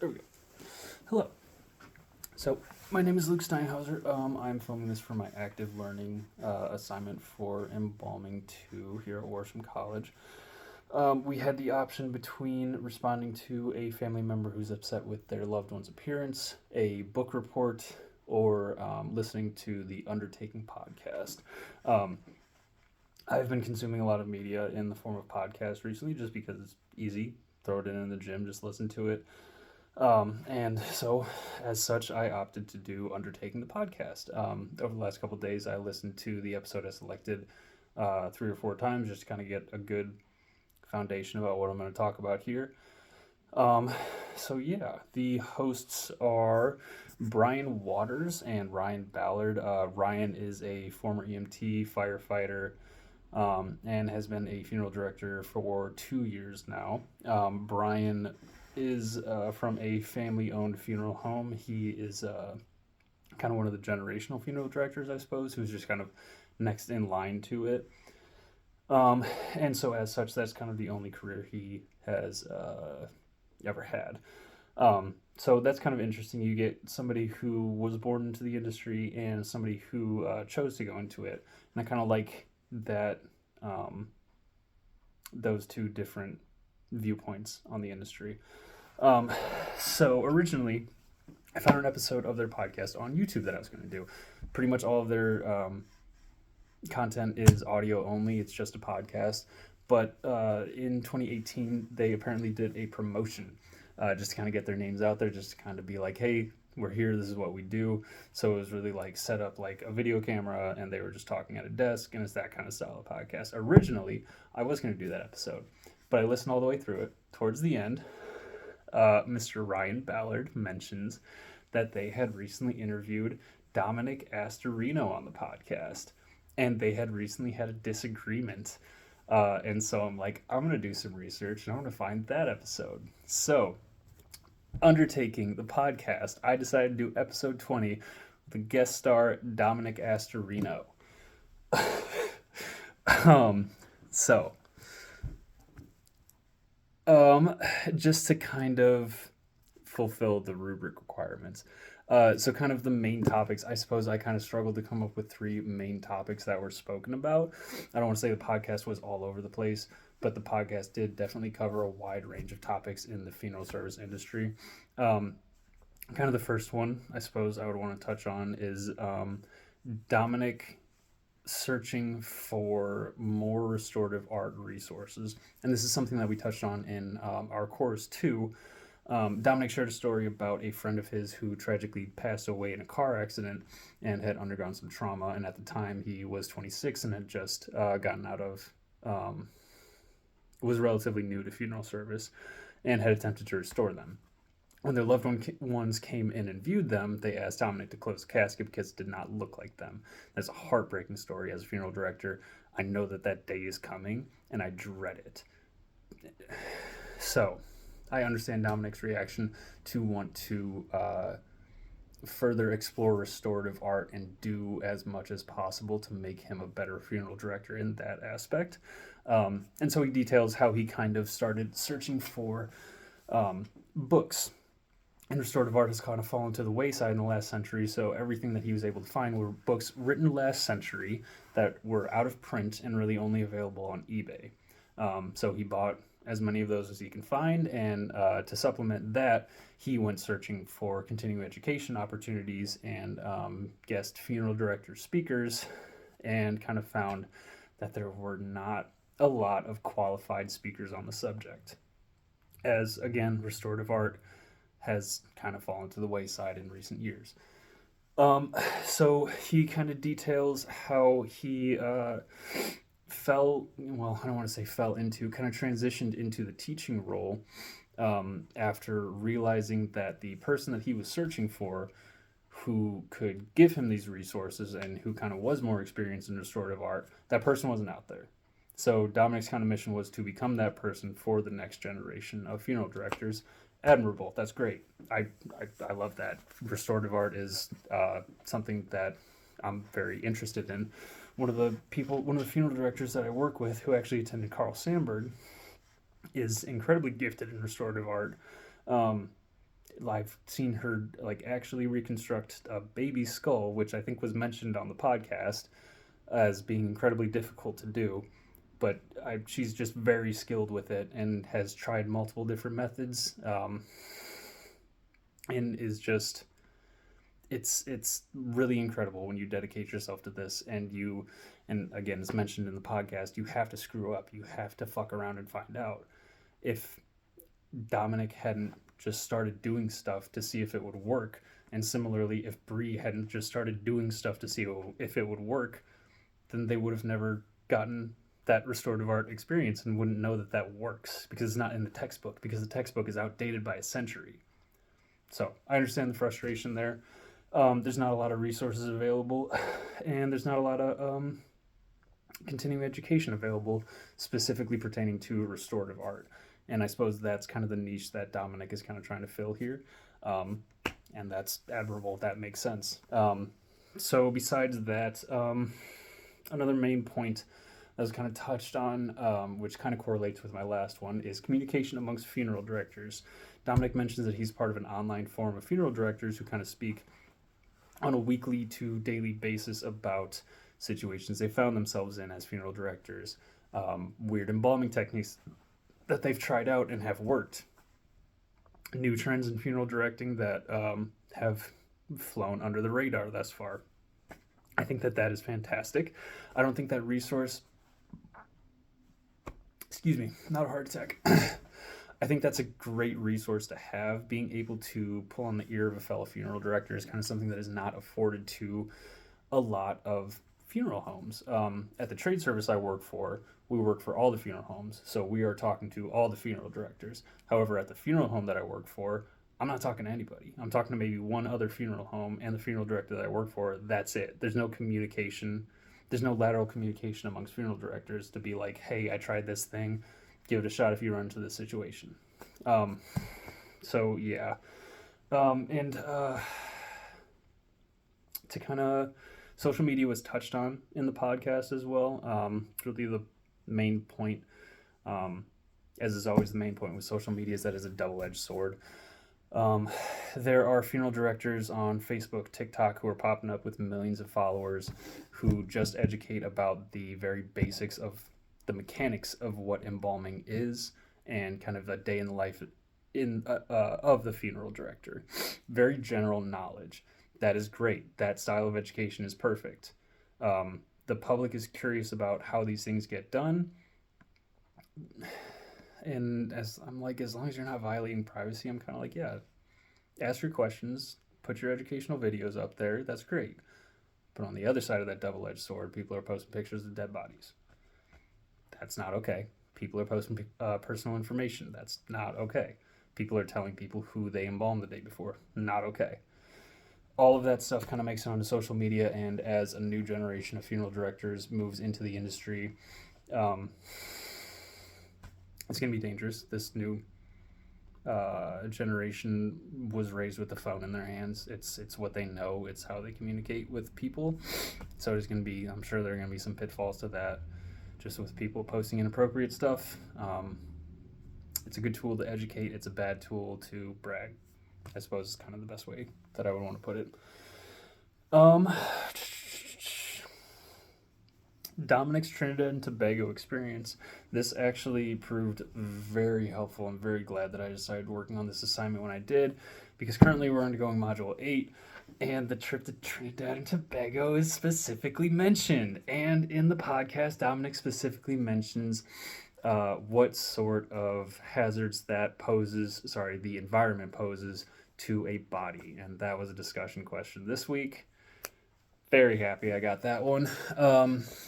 There we go. Hello. So, my name is Luke Steinhauser. I'm filming this for my active learning assignment for Embalming 2 here at Worsham College. We had the option between responding to a family member who's upset with their loved one's appearance, a book report, or listening to the Undertaking podcast. Um, I've been consuming a lot of media in the form of podcasts recently just because it's easy. Throw it in the gym, just listen to it. And so, as such, I opted to do Undertaking the podcast. Over the last couple of days, I listened to the episode I selected 3 or 4 times just to kind of get a good foundation about what I'm going to talk about here. So, the hosts are Brian Waters and Ryan Ballard. Ryan is a former EMT firefighter and has been a funeral director for 2 years now. Brian is from a family-owned funeral home. He is kind of one of the generational funeral directors, I suppose, who's just kind of next in line to it. And so, as such, that's kind of the only career he has ever had. So that's kind of interesting. You get somebody who was born into the industry and somebody who chose to go into it, and I kind of like that those two different viewpoints on the industry. So originally, I found an episode of their podcast on YouTube that I was going to do. Pretty much all of their content is audio only. It's just a podcast. But in 2018, they apparently did a promotion just to kind of get their names out there, just to kind of be like, hey, we're here, this is what we do. So it was really like set up like a video camera and they were just talking at a desk, and it's that kind of style of podcast. Originally, I was going to do that episode, but I listened all the way through it. Towards the end, Mr. Ryan Ballard mentions that they had recently interviewed Dominic Astorino on the podcast, and they had recently had a disagreement. And so I'm like, I'm going to do some research and I'm going to find that episode. So, Undertaking the podcast, I decided to do episode 20 with the guest star Dominic Astorino. um, so, just to kind of fulfill the rubric requirements. So kind of the main topics, I suppose I kind of struggled to come up with 3 main topics that were spoken about. I don't want to say the podcast was all over the place, but the podcast did definitely cover a wide range of topics in the funeral service industry. Kind of the first one, I suppose I would want to touch on is Dominic searching for more restorative art resources. And this is something that we touched on in our course too. Dominic shared a story about a friend of his who tragically passed away in a car accident and had undergone some trauma. And at the time, he was 26 and had just gotten out of, was relatively new to funeral service and had attempted to restore them. When their ones came in and viewed them, they asked Dominic to close the casket because it did not look like them. That's a heartbreaking story. As a funeral director, I know that day is coming, and I dread it. So, I understand Dominic's reaction to want to further explore restorative art and do as much as possible to make him a better funeral director in that aspect. And so he details how he kind of started searching for books. And restorative art has kind of fallen to the wayside in the last century, so everything that he was able to find were books written last century that were out of print and really only available on eBay. So he bought as many of those as he can find, and to supplement that, he went searching for continuing education opportunities and guest funeral director speakers, and kind of found that there were not a lot of qualified speakers on the subject. As again, restorative art has kind of fallen to the wayside in recent years. So he kind of details how he I don't want to say fell into, kind of transitioned into the teaching role after realizing that the person that he was searching for who could give him these resources and who kind of was more experienced in restorative art, that person wasn't out there. So Dominic's kind of mission was to become that person for the next generation of funeral directors. Admirable. That's great. I love that. Restorative art is something that I'm very interested in. One of the funeral directors that I work with who actually attended Carl Sandburg is incredibly gifted in restorative art. I've seen her like actually reconstruct a baby skull, which I think was mentioned on the podcast as being incredibly difficult to do. But she's just very skilled with it and has tried multiple different methods, and is just it's really incredible when you dedicate yourself to this, and again, as mentioned in the podcast, you have to screw up, you have to fuck around and find out. If Dominic hadn't just started doing stuff to see if it would work, and similarly, if Brie hadn't just started doing stuff to see if it would work, then they would have never gotten that restorative art experience and wouldn't know that that works, because it's not in the textbook, because the textbook is outdated by a century. So I understand the frustration there. There's not a lot of resources available, and there's not a lot of continuing education available specifically pertaining to restorative art. And I suppose that's kind of the niche that Dominic is kind of trying to fill here. And that's admirable. That makes sense. So besides that, another main point that was kind of touched on, which kind of correlates with my last one, is communication amongst funeral directors. Dominic mentions that he's part of an online forum of funeral directors who kind of speak on a weekly to daily basis about situations they found themselves in as funeral directors, weird embalming techniques that they've tried out and have worked, new trends in funeral directing that have flown under the radar thus far. I think that that is fantastic. I don't think that resource, excuse me, not a heart attack. I think that's a great resource to have. Being able to pull on the ear of a fellow funeral director is kind of something that is not afforded to a lot of funeral homes. At the trade service I work for, we work for all the funeral homes, so we are talking to all the funeral directors. However, at the funeral home that I work for, I'm not talking to anybody. I'm talking to maybe one other funeral home and the funeral director that I work for. That's it. There's no communication. There's no lateral communication amongst funeral directors to be like, hey, I tried this thing. Give it a shot if you run into this situation. So yeah. And to kind of, social media was touched on in the podcast as well. Really the main point, as is always the main point with social media, is that it's a double-edged sword. There are funeral directors on Facebook, TikTok, who are popping up with millions of followers who just educate about the very basics of the mechanics of what embalming is and kind of a day in the life of the funeral director. Very general knowledge. That is great. That style of education is perfect. The public is curious about how these things get done. And as long as you're not violating privacy, I'm kind of like, yeah, ask your questions, put your educational videos up there. That's great. But on the other side of that double-edged sword, people are posting pictures of dead bodies. That's not okay. People are posting personal information. That's not okay. People are telling people who they embalmed the day before. Not okay. All of that stuff kind of makes it onto social media, and as a new generation of funeral directors moves into the industry, it's going to be dangerous. This new generation was raised with the phone in their hands. It's what they know. It's how they communicate with people. So there's going to be, I'm sure there are going to be some pitfalls to that, just with people posting inappropriate stuff. It's a good tool to educate. It's a bad tool to brag, I suppose, is kind of the best way that I would want to put it. Dominic's Trinidad and Tobago experience. This actually proved very helpful. I'm very glad that I decided working on this assignment when I did, because currently we're undergoing Module 8, and the trip to Trinidad and Tobago is specifically mentioned. And in the podcast, Dominic specifically mentions what sort of hazards the environment poses to a body. And that was a discussion question this week. Very happy I got that one.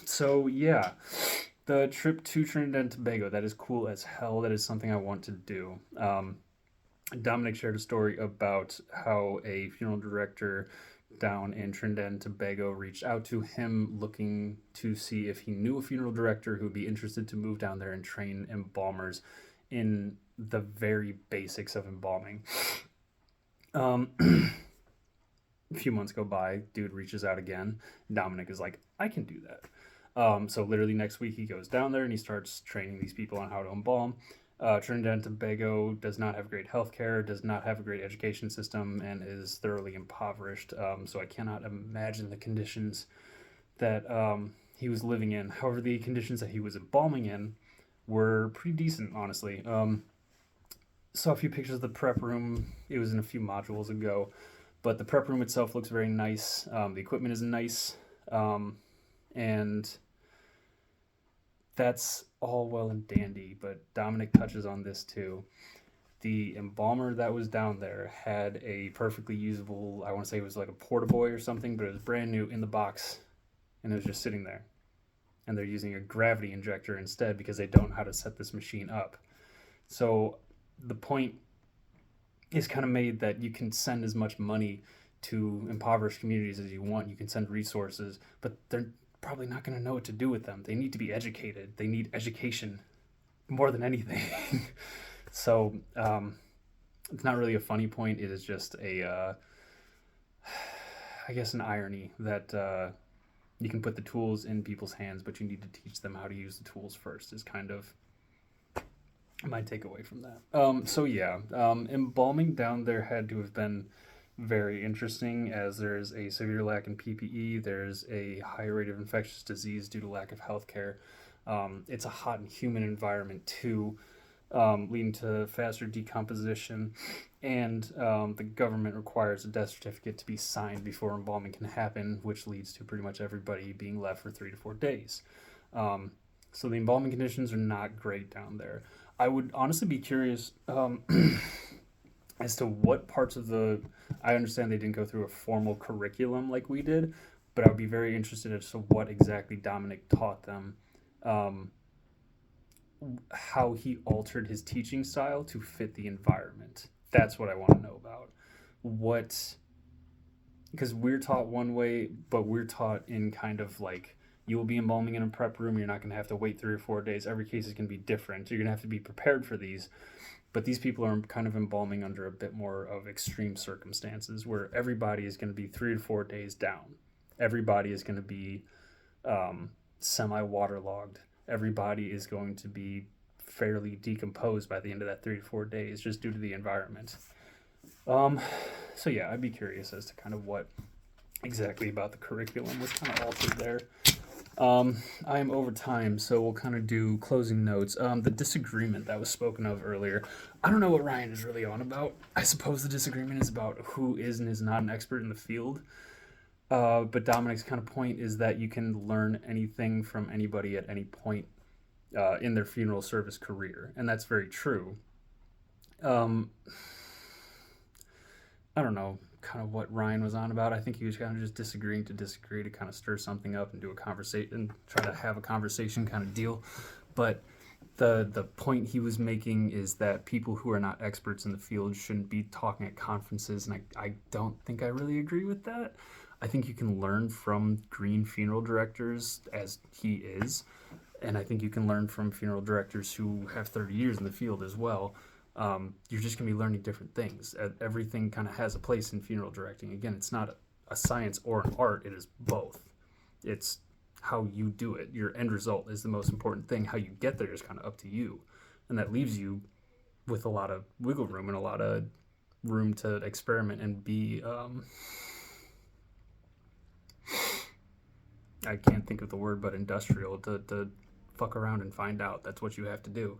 So yeah, the trip to Trinidad and Tobago, that is cool as hell. That is something I want to do. Dominic shared a story about how a funeral director down in Trinidad and Tobago reached out to him looking to see if he knew a funeral director who would be interested to move down there and train embalmers in the very basics of embalming. A few months go by, dude reaches out again. Dominic is like, I can do that. So literally next week he goes down there and he starts training these people on how to embalm. Trinidad and Tobago does not have great healthcare, does not have a great education system, and is thoroughly impoverished. So I cannot imagine the conditions that he was living in. However, the conditions that he was embalming in were pretty decent, honestly. Saw a few pictures of the prep room. It was in a few modules ago, but the prep room itself looks very nice. The equipment is nice, and that's all well and dandy, but Dominic touches on this too. The embalmer that was down there had a perfectly usable, I want to say it was like a Portaboy or something, but it was brand new in the box, and it was just sitting there. And they're using a gravity injector instead because they don't know how to set this machine up. So the point is kind of made that you can send as much money to impoverished communities as you want. You can send resources, but they're probably not going to know what to do with them. They need to be educated. They need education more than anything. So it's not really a funny point. It is just a, I guess, an irony that you can put the tools in people's hands, but you need to teach them how to use the tools first, is kind of my takeaway from that. So yeah, embalming down there had to have been very interesting, as there's a severe lack in PPE, there's a high rate of infectious disease due to lack of healthcare. It's a hot and humid environment too, leading to faster decomposition, and the government requires a death certificate to be signed before embalming can happen, which leads to pretty much everybody being left for 3 to 4 days. So the embalming conditions are not great down there. I would honestly be curious as to what parts of I understand they didn't go through a formal curriculum like we did, but I would be very interested as to what exactly Dominic taught them, how he altered his teaching style to fit the environment. That's what I want to know about. Because we're taught one way, but we're taught in kind of like, you will be embalming in a prep room. You're not going to have to wait 3 or 4 days. Every case is going to be different. You're going to have to be prepared for these. But these people are kind of embalming under a bit more of extreme circumstances where everybody is going to be 3 to 4 days down. Everybody is going to be semi-waterlogged. Everybody is going to be fairly decomposed by the end of that 3 to 4 days just due to the environment. So yeah, I'd be curious as to kind of what exactly about the curriculum was kind of altered there. I am over time, so we'll kind of do closing notes. The disagreement that was spoken of earlier, I don't know what Ryan is really on about. I suppose the disagreement is about who is and is not an expert in the field. But Dominic's kind of point is that you can learn anything from anybody at any point in their funeral service career, and that's very true. I don't know kind of what Ryan was on about. I think he was kind of just disagreeing to disagree to kind of stir something up and do a conversation and try to have a conversation kind of deal. But the point he was making is that people who are not experts in the field shouldn't be talking at conferences, and I don't think I really agree with that. I think you can learn from green funeral directors, as he is, and I think you can learn from funeral directors who have 30 years in the field as well. You're just going to be learning different things. Everything kind of has a place in funeral directing. Again, it's not a science or an art. It is both. It's how you do it. Your end result is the most important thing. How you get there is kind of up to you. And that leaves you with a lot of wiggle room and a lot of room to experiment and be... I can't think of the word, but industrial, to fuck around and find out. That's what you have to do.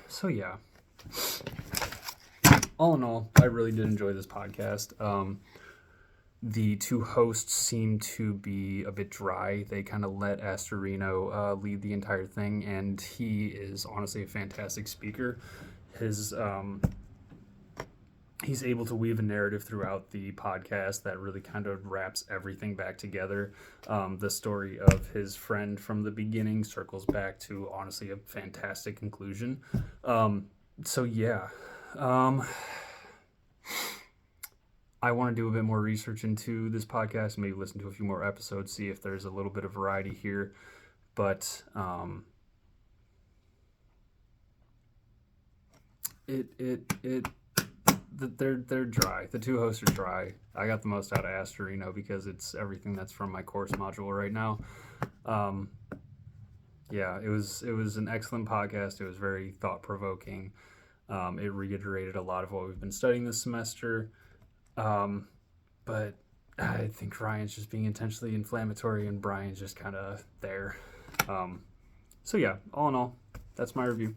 So yeah, all in all, I really did enjoy this podcast. The two hosts seem to be a bit dry. They kind of let Astorino lead the entire thing, and he is honestly a fantastic speaker. He's able to weave a narrative throughout the podcast that really kind of wraps everything back together. The story of his friend from the beginning circles back to, honestly, a fantastic conclusion. So yeah, I want to do a bit more research into this podcast, maybe listen to a few more episodes, see if there's a little bit of variety here. But they're dry. The two hosts are dry. I got the most out of Astorino because it's everything that's from my course module right now. Yeah, it was an excellent podcast. It was very thought provoking. It reiterated a lot of what we've been studying this semester. But I think Ryan's just being intentionally inflammatory, and Brian's just kind of there. So yeah, all in all, that's my review.